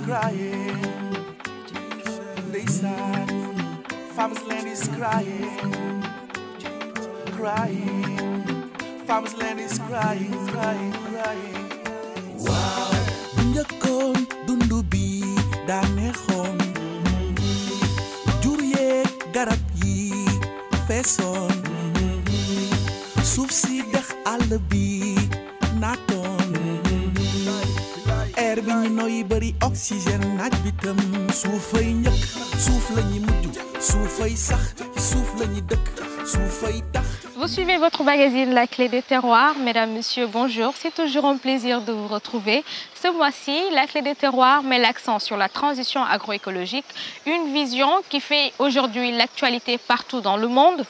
crying. They sad. Farmers land is crying. Crying. Farmers land is crying, crying, crying. Wow. Njëkkoon dundu bi daa neexoon. Jur yeeg garab yi feesoon. Suuf si dex àll bi naatoon. Air bi ñu noyyi bari oxygène naaj bi tam suufay ñëkk suuf la ñuy mujj suufay sax suuf la ñuy dëkk suufay tax. Vous suivez votre magazine La Clé des Terroirs. Mesdames, Messieurs, bonjour. C'est toujours un plaisir de vous retrouver. Ce mois-ci, La Clé des Terroirs met l'accent sur la transition agroécologique, une vision qui fait aujourd'hui l'actualité partout dans le monde.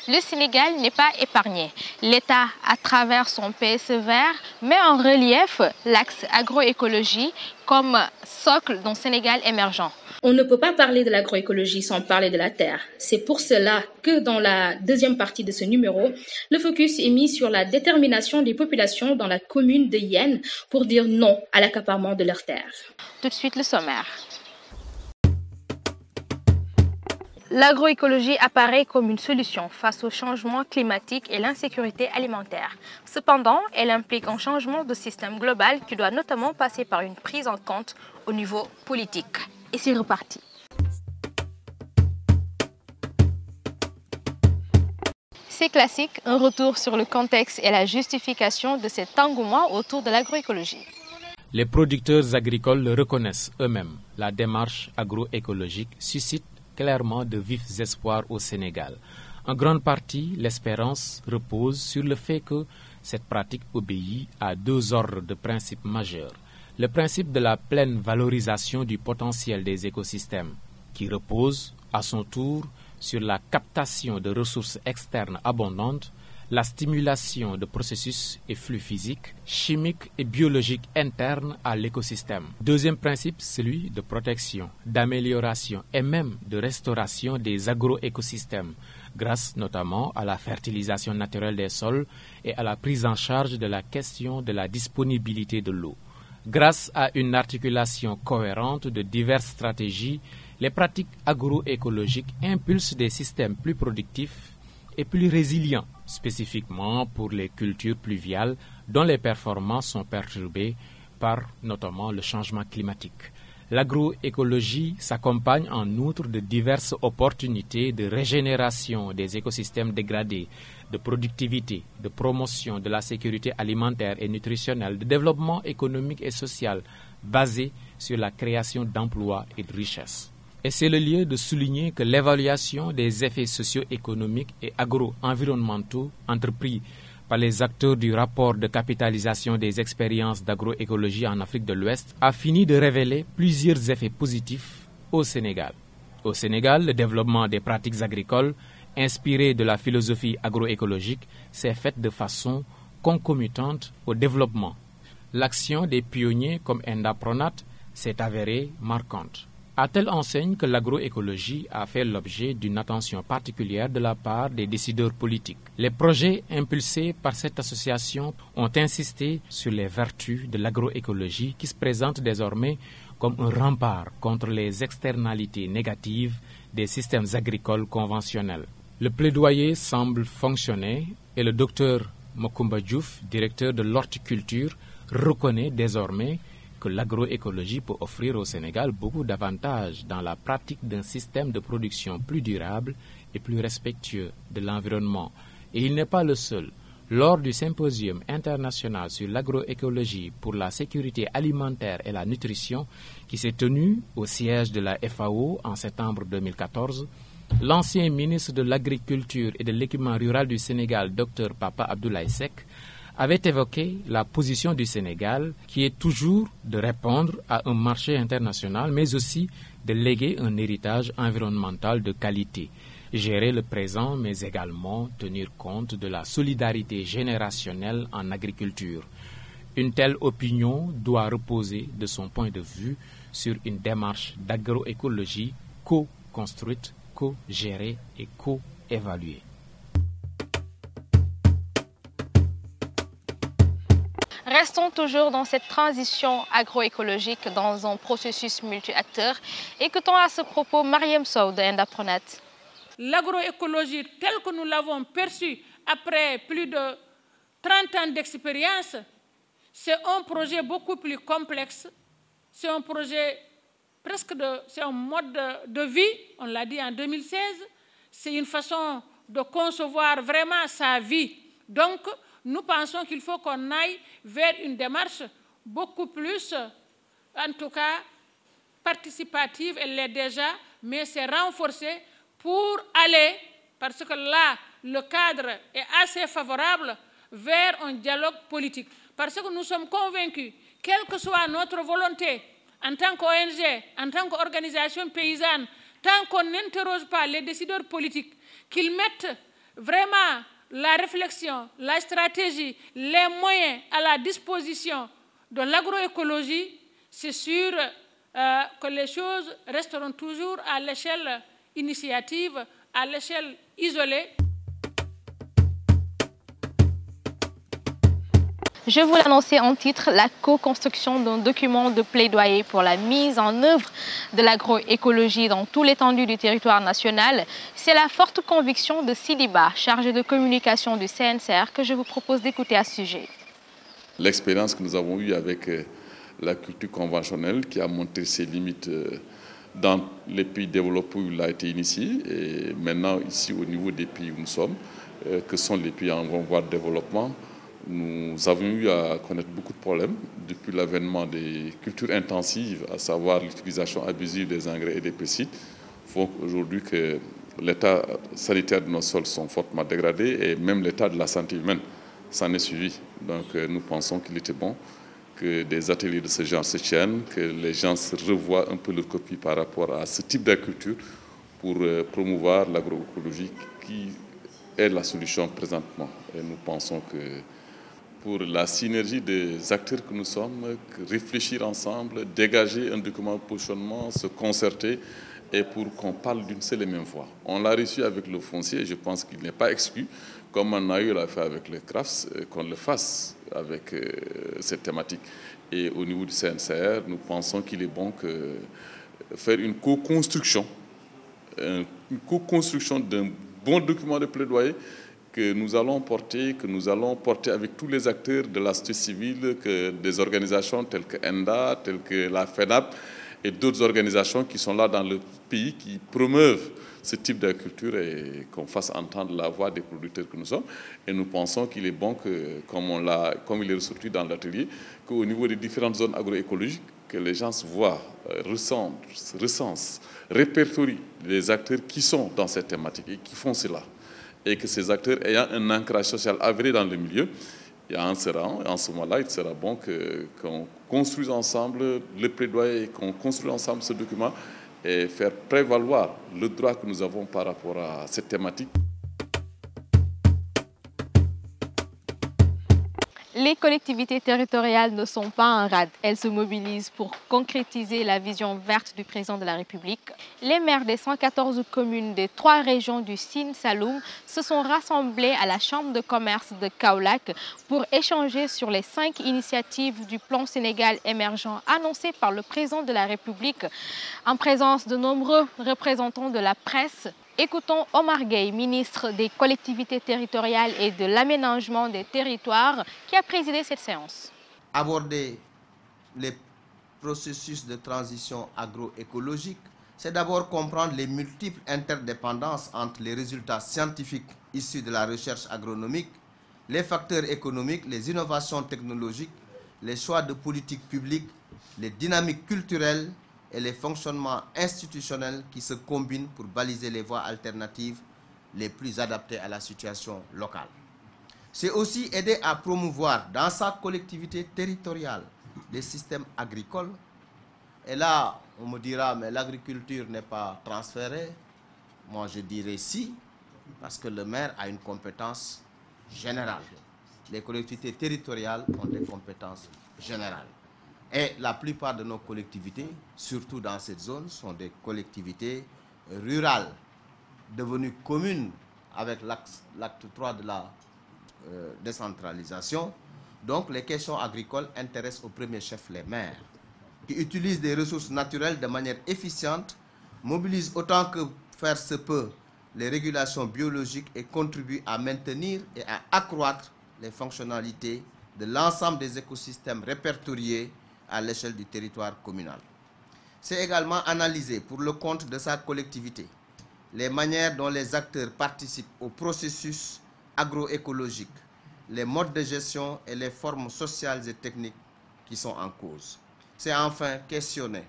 Le Sénégal n'est pas épargné. L'État, à travers son PSE vert, met en relief l'axe agroécologie comme socle d'un Sénégal émergent. On ne peut pas parler de l'agroécologie sans parler de la terre. C'est pour cela que dans la deuxième partie de ce numéro, le focus est mis sur la détermination des populations dans la commune de Yène pour dire non à l'accaparement de leurs terres. Tout de suite, le sommaire. L'agroécologie apparaît comme une solution face au changement climatique et l'insécurité alimentaire. Cependant, elle implique un changement de système global qui doit notamment passer par une prise en compte au niveau politique. Et c'est reparti. C'est classique, un retour sur le contexte et la justification de cet engouement autour de l'agroécologie. Les producteurs agricoles le reconnaissent eux-mêmes. La démarche agroécologique suscite clairement de vifs espoirs au Sénégal. En grande partie, l'espérance repose sur le fait que cette pratique obéit à deux ordres de principes majeurs. Le principe de la pleine valorisation du potentiel des écosystèmes, qui repose à son tour sur la captation de ressources externes abondantes, la stimulation de processus et flux physiques, chimiques et biologiques internes à l'écosystème. Deuxième principe, celui de protection, d'amélioration et même de restauration des agroécosystèmes, grâce notamment à la fertilisation naturelle des sols et à la prise en charge de la question de la disponibilité de l'eau. Grâce à une articulation cohérente de diverses stratégies, les pratiques agroécologiques impulsent des systèmes plus productifs et plus résilients, spécifiquement pour les cultures pluviales dont les performances sont perturbées par notamment le changement climatique. L'agroécologie s'accompagne en outre de diverses opportunités de régénération des écosystèmes dégradés, de productivité, de promotion de la sécurité alimentaire et nutritionnelle, de développement économique et social basé sur la création d'emplois et de richesses. Et c'est le lieu de souligner que l'évaluation des effets socio-économiques et agro-environnementaux entrepris par les acteurs du rapport de capitalisation des expériences d'agroécologie en Afrique de l'Ouest a fini de révéler plusieurs effets positifs au Sénégal. Au Sénégal, le développement des pratiques agricoles inspirées de la philosophie agroécologique s'est fait de façon concomitante au développement. L'action des pionniers comme Enda Pronat s'est avérée marquante, à telle enseigne que l'agroécologie a fait l'objet d'une attention particulière de la part des décideurs politiques. Les projets impulsés par cette association ont insisté sur les vertus de l'agroécologie qui se présente désormais comme un rempart contre les externalités négatives des systèmes agricoles conventionnels. Le plaidoyer semble fonctionner et le docteur Mokumba Diouf, directeur de l'horticulture, reconnaît désormais que l'agroécologie peut offrir au Sénégal beaucoup d'avantages dans la pratique d'un système de production plus durable et plus respectueux de l'environnement. Et il n'est pas le seul. Lors du symposium international sur l'agroécologie pour la sécurité alimentaire et la nutrition qui s'est tenu au siège de la FAO en septembre 2014, l'ancien ministre de l'Agriculture et de l'Équipement rural du Sénégal, Dr Papa Abdoulaye Seck, avait évoqué la position du Sénégal qui est toujours de répondre à un marché international mais aussi de léguer un héritage environnemental de qualité, gérer le présent mais également tenir compte de la solidarité générationnelle en agriculture. Une telle opinion doit reposer de son point de vue sur une démarche d'agroécologie co-construite, co-gérée et co-évaluée. Restons toujours dans cette transition agroécologique dans un processus multi-acteurs. Écoutons à ce propos Mariam Sow de Indapronat. L'agroécologie telle que nous l'avons perçue après plus de 30 ans d'expérience, c'est un projet beaucoup plus complexe. C'est un projet c'est un mode de vie, on l'a dit en 2016. C'est une façon de concevoir vraiment sa vie. Donc, nous pensons qu'il faut qu'on aille vers une démarche beaucoup plus, en tout cas, participative. Elle l'est déjà, mais c'est renforcé pour aller, parce que là, le cadre est assez favorable vers un dialogue politique. Parce que nous sommes convaincus, quelle que soit notre volonté, en tant qu'ONG, en tant qu'organisation paysanne, tant qu'on n'interroge pas les décideurs politiques, qu'ils mettent vraiment la réflexion, la stratégie, les moyens à la disposition de l'agroécologie, c'est sûr que les choses resteront toujours à l'échelle initiative, à l'échelle isolée. Je vous l'annonçais en titre, la co-construction d'un document de plaidoyer pour la mise en œuvre de l'agroécologie dans tout l'étendue du territoire national. C'est la forte conviction de Sidiba, chargé de communication du CNCR, que je vous propose d'écouter à ce sujet. L'expérience que nous avons eue avec la culture conventionnelle qui a montré ses limites dans les pays développés où il a été initié et maintenant ici au niveau des pays où nous sommes, que sont les pays en voie de développement. Nous avons eu à connaître beaucoup de problèmes depuis l'avènement des cultures intensives, à savoir l'utilisation abusive des engrais et des pesticides, font aujourd'hui que l'état sanitaire de nos sols sont fortement dégradés et même l'état de la santé humaine s'en est suivi. Donc nous pensons qu'il était bon que des ateliers de ce genre se tiennent, que les gens se revoient un peu leur copie par rapport à ce type d'agriculture pour promouvoir l'agroécologie qui est la solution présentement. Et nous pensons que pour la synergie des acteurs que nous sommes, réfléchir ensemble, dégager un document de positionnement, se concerter et pour qu'on parle d'une seule et même voix. On l'a reçu avec le foncier, je pense qu'il n'est pas exclu, comme on a eu l'a fait avec le CRAFS, qu'on le fasse avec cette thématique. Et au niveau du CNCR, nous pensons qu'il est bon que faire une co-construction d'un bon document de plaidoyer que nous allons porter avec tous les acteurs de la société civile, que des organisations telles que ENDA, telles que la FENAP et d'autres organisations qui sont là dans le pays, qui promeuvent ce type d'agriculture et qu'on fasse entendre la voix des producteurs que nous sommes. Et nous pensons qu'il est bon que, comme il est ressorti dans l'atelier, qu'au niveau des différentes zones agroécologiques, que les gens se voient, recensent, répertorient les acteurs qui sont dans cette thématique et qui font cela. Et que ces acteurs ayant un ancrage social avéré dans le milieu, et en ce moment-là, il sera bon qu'on construise ensemble le plaidoyer et qu'on construise ensemble ce document et faire prévaloir le droit que nous avons par rapport à cette thématique. Les collectivités territoriales ne sont pas en rade. Elles se mobilisent pour concrétiser la vision verte du président de la République. Les maires des 114 communes des 3 régions du Sine Saloum se sont rassemblés à la Chambre de commerce de Kaolack pour échanger sur les 5 initiatives du plan Sénégal émergent annoncées par le président de la République en présence de nombreux représentants de la presse. Écoutons Omar Gueye, ministre des collectivités territoriales et de l'aménagement des territoires, qui a présidé cette séance. Aborder les processus de transition agroécologique, c'est d'abord comprendre les multiples interdépendances entre les résultats scientifiques issus de la recherche agronomique, les facteurs économiques, les innovations technologiques, les choix de politique publique, les dynamiques culturelles et les fonctionnements institutionnels qui se combinent pour baliser les voies alternatives les plus adaptées à la situation locale. C'est aussi aider à promouvoir dans sa collectivité territoriale des systèmes agricoles. Et là, on me dira, mais l'agriculture n'est pas transférée. Moi, je dirais si, parce que le maire a une compétence générale. Les collectivités territoriales ont des compétences générales. Et la plupart de nos collectivités, surtout dans cette zone, sont des collectivités rurales, devenues communes avec l'acte 3 de la décentralisation. Donc les questions agricoles intéressent au premier chef les maires, qui utilisent des ressources naturelles de manière efficiente, mobilisent autant que faire se peut les régulations biologiques et contribuent à maintenir et à accroître les fonctionnalités de l'ensemble des écosystèmes répertoriés à l'échelle du territoire communal. C'est également analyser pour le compte de sa collectivité les manières dont les acteurs participent au processus agroécologique, les modes de gestion et les formes sociales et techniques qui sont en cause. C'est enfin questionner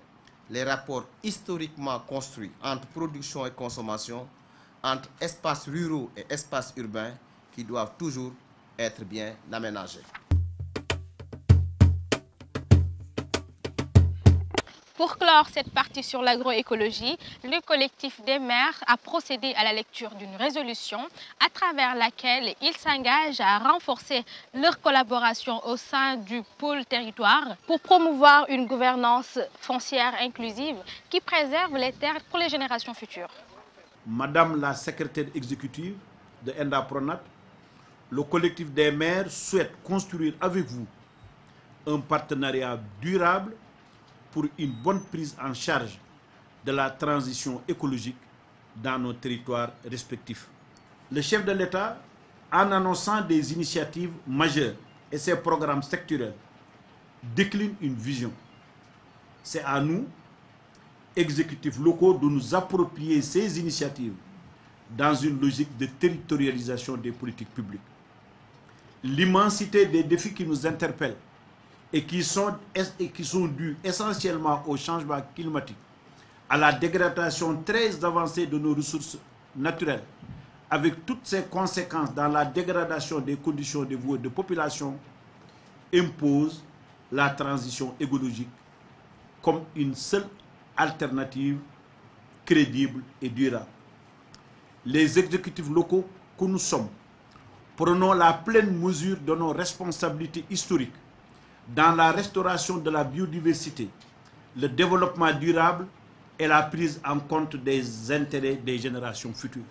les rapports historiquement construits entre production et consommation, entre espaces ruraux et espaces urbains qui doivent toujours être bien aménagés. Pour clore cette partie sur l'agroécologie, le collectif des maires a procédé à la lecture d'une résolution à travers laquelle il s'engage à renforcer leur collaboration au sein du pôle territoire pour promouvoir une gouvernance foncière inclusive qui préserve les terres pour les générations futures. Madame la secrétaire exécutive de ENDA-PRONAT, le collectif des maires souhaite construire avec vous un partenariat durable pour une bonne prise en charge de la transition écologique dans nos territoires respectifs. Le chef de l'État, en annonçant des initiatives majeures et ses programmes sectoriels, décline une vision. C'est à nous, exécutifs locaux, de nous approprier ces initiatives dans une logique de territorialisation des politiques publiques. L'immensité des défis qui nous interpellent et qui sont dus essentiellement au changement climatique, à la dégradation très avancée de nos ressources naturelles, avec toutes ses conséquences dans la dégradation des conditions de vie de population, impose la transition écologique comme une seule alternative crédible et durable. Les exécutifs locaux que nous sommes prenons la pleine mesure de nos responsabilités historiques dans la restauration de la biodiversité, le développement durable et la prise en compte des intérêts des générations futures.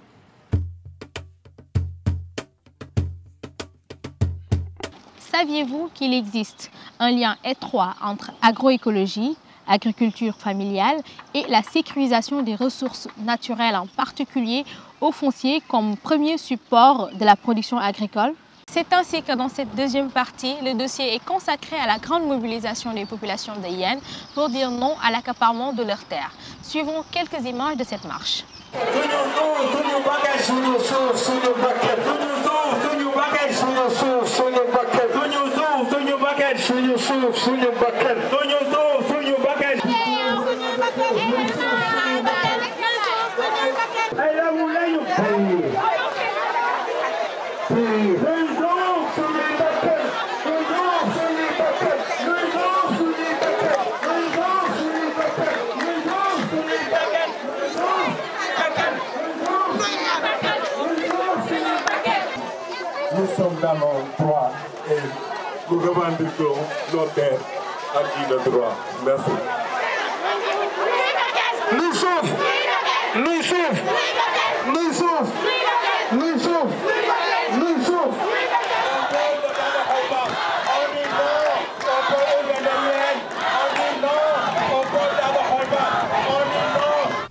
Saviez-vous qu'il existe un lien étroit entre agroécologie, agriculture familiale et la sécurisation des ressources naturelles, en particulier au foncier comme premier support de la production agricole? C'est ainsi que dans cette deuxième partie, le dossier est consacré à la grande mobilisation des populations de Yène pour dire non à l'accaparement de leurs terres. Suivons quelques images de cette marche. Nous sommes dans nos droits et nous revendiquons nos terres à qui le droit. Merci. Nous souffrons, nous souffrons, nous souffrons, nous souffrons, nous souffrons.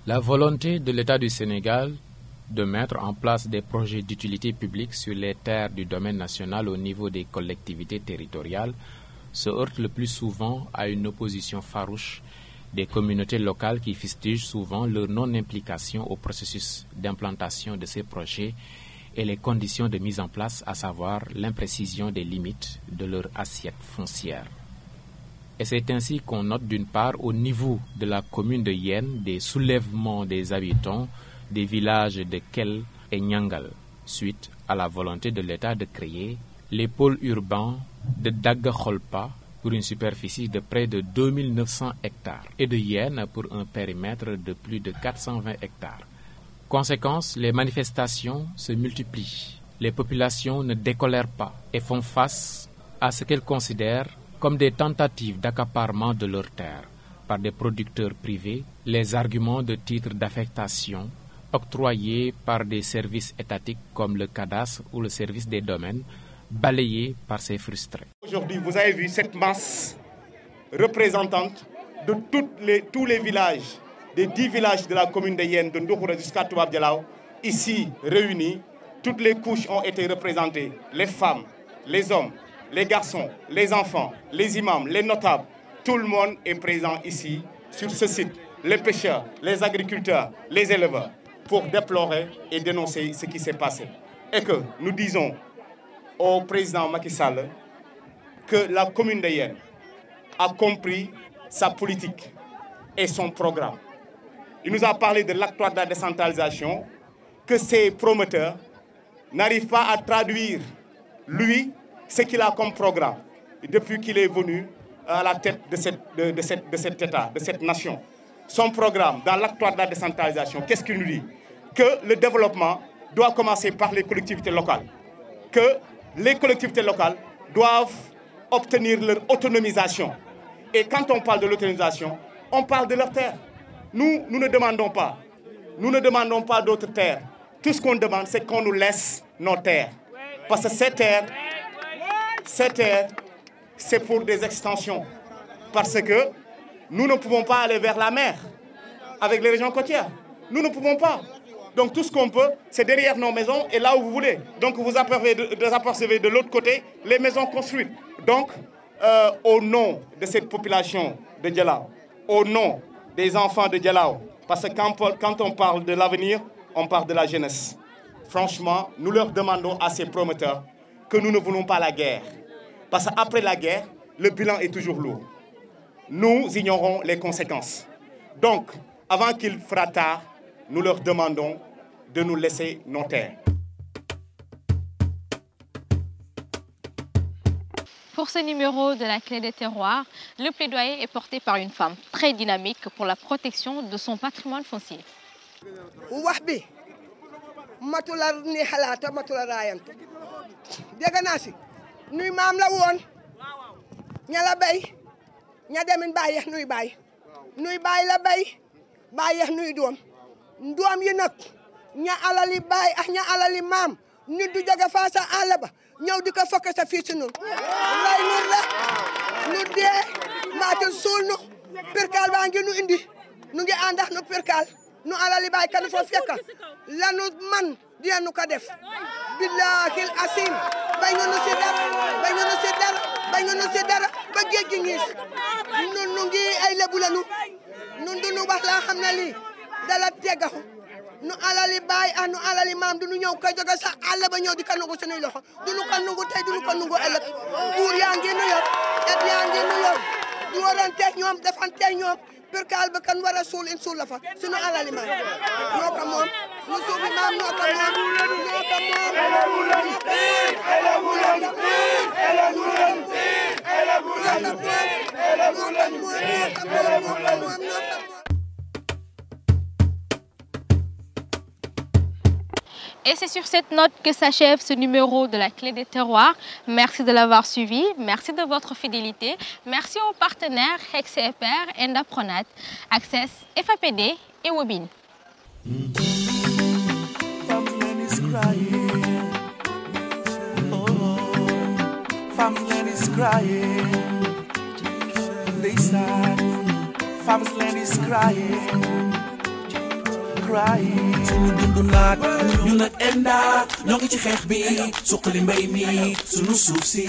La volonté de l'État du Sénégal de mettre en place des projets d'utilité publique sur les terres du domaine national au niveau des collectivités territoriales se heurte le plus souvent à une opposition farouche des communautés locales qui fustigent souvent leur non-implication au processus d'implantation de ces projets et les conditions de mise en place, à savoir l'imprécision des limites de leur assiette foncière. Et c'est ainsi qu'on note d'une part au niveau de la commune de Yène des soulèvements des habitants des villages de Kel et Nyangal, suite à la volonté de l'État de créer les pôles urbains de Daga-Kholpa pour une superficie de près de 2900 hectares et de Yène pour un périmètre de plus de 420 hectares. Conséquence, les manifestations se multiplient. Les populations ne décolèrent pas et font face à ce qu'elles considèrent comme des tentatives d'accaparement de leurs terres par des producteurs privés, les arguments de titres d'affectation octroyés par des services étatiques comme le cadastre ou le service des domaines balayé par ses frustrés. Aujourd'hui, vous avez vu cette masse représentante de tous les villages, des 10 villages de la commune de Yène, de Ndoukoura jusqu'à Toubab Dialaw, ici réunis. Toutes les couches ont été représentées, les femmes, les hommes, les garçons, les enfants, les imams, les notables. Tout le monde est présent ici, sur ce site. Les pêcheurs, les agriculteurs, les éleveurs, pour déplorer et dénoncer ce qui s'est passé. Et que nous disons au président Macky Sall que la commune de Yène a compris sa politique et son programme. Il nous a parlé de l'acte 3 de la décentralisation, que ses promoteurs n'arrivent pas à traduire, lui, ce qu'il a comme programme, depuis qu'il est venu à la tête de cet État, de cette nation. Son programme, dans l'acte 3 de la décentralisation, qu'est-ce qu'il nous dit? Que le développement doit commencer par les collectivités locales. Que les collectivités locales doivent obtenir leur autonomisation. Et quand on parle de l'autonomisation, on parle de leurs terres. Nous ne demandons pas. Nous ne demandons pas d'autres terres. Tout ce qu'on demande, c'est qu'on nous laisse nos terres. Parce que ces terres, c'est pour des extensions. Parce que nous ne pouvons pas aller vers la mer avec les régions côtières. Nous ne pouvons pas. Donc tout ce qu'on peut, c'est derrière nos maisons et là où vous voulez. Donc vous apercevez de l'autre côté les maisons construites. Donc, au nom de cette population de Dialaw, au nom des enfants de Dialaw, parce que quand on parle de l'avenir, on parle de la jeunesse. Franchement, nous leur demandons à ces promoteurs que nous ne voulons pas la guerre. Parce qu'après la guerre, le bilan est toujours lourd. Nous ignorons les conséquences. Donc, avant qu'il fera tard, nous leur demandons de nous laisser nos terres. Pour ce numéro de la Clé des Terroirs, le plaidoyer est porté par une femme très dynamique pour la protection de son patrimoine foncier. ña demin bàyyeex nuy bàyyi nuy bàyyi la bay bàyyeex nuy doom yi nag ña alali bàyyi ak ña alali maam nit du jóge fa sa àll ba ñëw di ko fokk sa fii si nun lay nun la nu dee maatil suul nu perkaal baa ngi nu indi nu ngi àndax nu perkaal nu alali bàyyi kanu fo fekka lanu man diyanu ko def billahil asim bay nga nu si dara bay nga nu si dara bay nga nu si dara ba géej gi ñiis nun nu ngi ay lebu la nun du nu wax laa xam ne lii dala tegaxu nu alali baay ak nu alali maam du nu ñëw koy jóge sa àll ba ñëw di ko nangu sunuy loxo du nu ko nangu tey du nu ko nangu ëllëg buur yaa ngi nu yor et yaa ngi nu yor du waranteeg ñoom defanteeg ñoom perkaal ba kan war a suul in suul la fa sunu alali maam ñoo ko moom nu suufi maam ñoo ko moom ñoo ko Et c'est sur cette note que s'achève ce numéro de la Clé des Terroirs. Merci de l'avoir suivi, merci de votre fidélité, merci aux partenaires Hexeper, Endapronat, Access, FAPD et Webin. sunu dundu naat ñu nag ENDA ñoo ngi ci xeex bi suqali mbay mi sunu suuf si